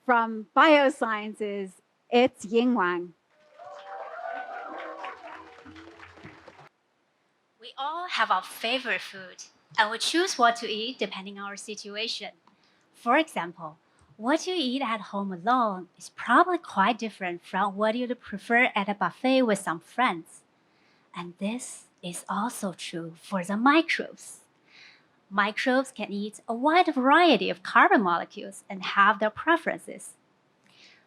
from Biosciences, it's Ying Wang. We all have our favorite food, and we choose what to eat depending on our situation. For example, what you eat at home alone is probably quite different from what you'd prefer at a buffet with some friends. And this is also true for the microbes. Microbes can eat a wide variety of carbon molecules and have their preferences.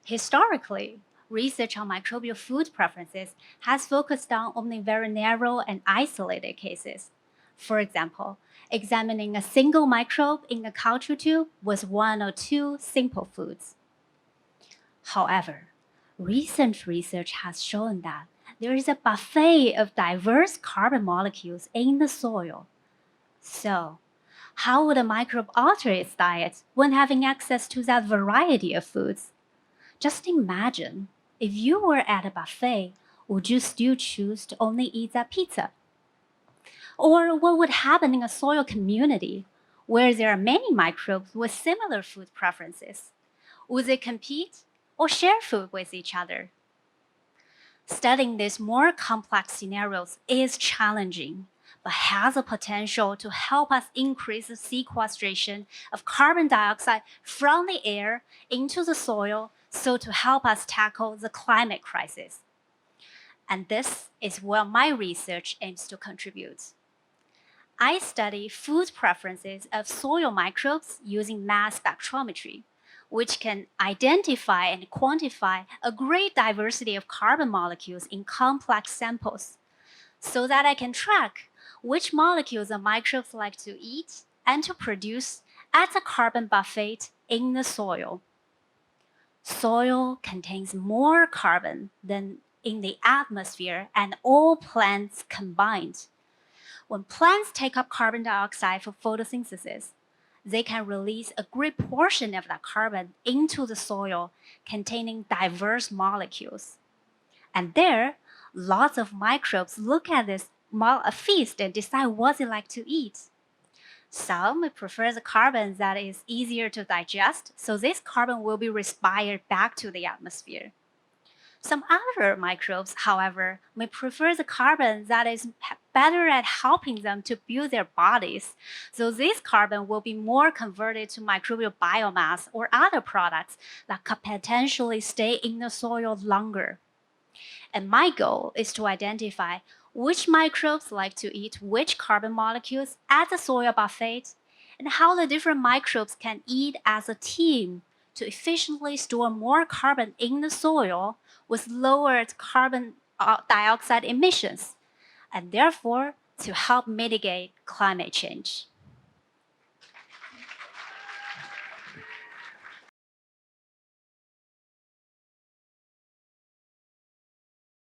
Historically, research on microbial food preferences has focused on only very narrow and isolated cases. For example, examining a single microbe in a culture tube with one or two simple foods. However, recent research has shown that there is a buffet of diverse carbon molecules in the soil. So, how would a microbe alter its diet when having access to that variety of foods? Just imagine, if you were at a buffet, would you still choose to only eat that pizza? Or what would happen in a soil community where there are many microbes with similar food preferences? Would they compete or share food with each other? Studying these more complex scenarios is challenging, but has the potential to help us increase the sequestration of carbon dioxide from the air into the soil, so to help us tackle the climate crisis. And this is where my research aims to contribute. I study food preferences of soil microbes using mass spectrometry, which can identify and quantify a great diversity of carbon molecules in complex samples, so that I can track which molecules the microbes like to eat and to produce at a carbon buffet in the soil. Soil contains more carbon than in the atmosphere and all plants combined. When plants take up carbon dioxide for photosynthesis, they can release a great portion of that carbon into the soil containing diverse molecules. And there, lots of microbes look at this feast and decide what they like to eat. Some prefer the carbon that is easier to digest, so this carbon will be respired back to the atmosphere. Some other microbes, however, may prefer the carbon that is better at helping them to build their bodies, so this carbon will be more converted to microbial biomass or other products that could potentially stay in the soil longer. And my goal is to identify which microbes like to eat which carbon molecules at the soil buffet, and how the different microbes can eat as a team to efficiently store more carbon in the soil with lowered carbon dioxide emissions, and therefore to help mitigate climate change.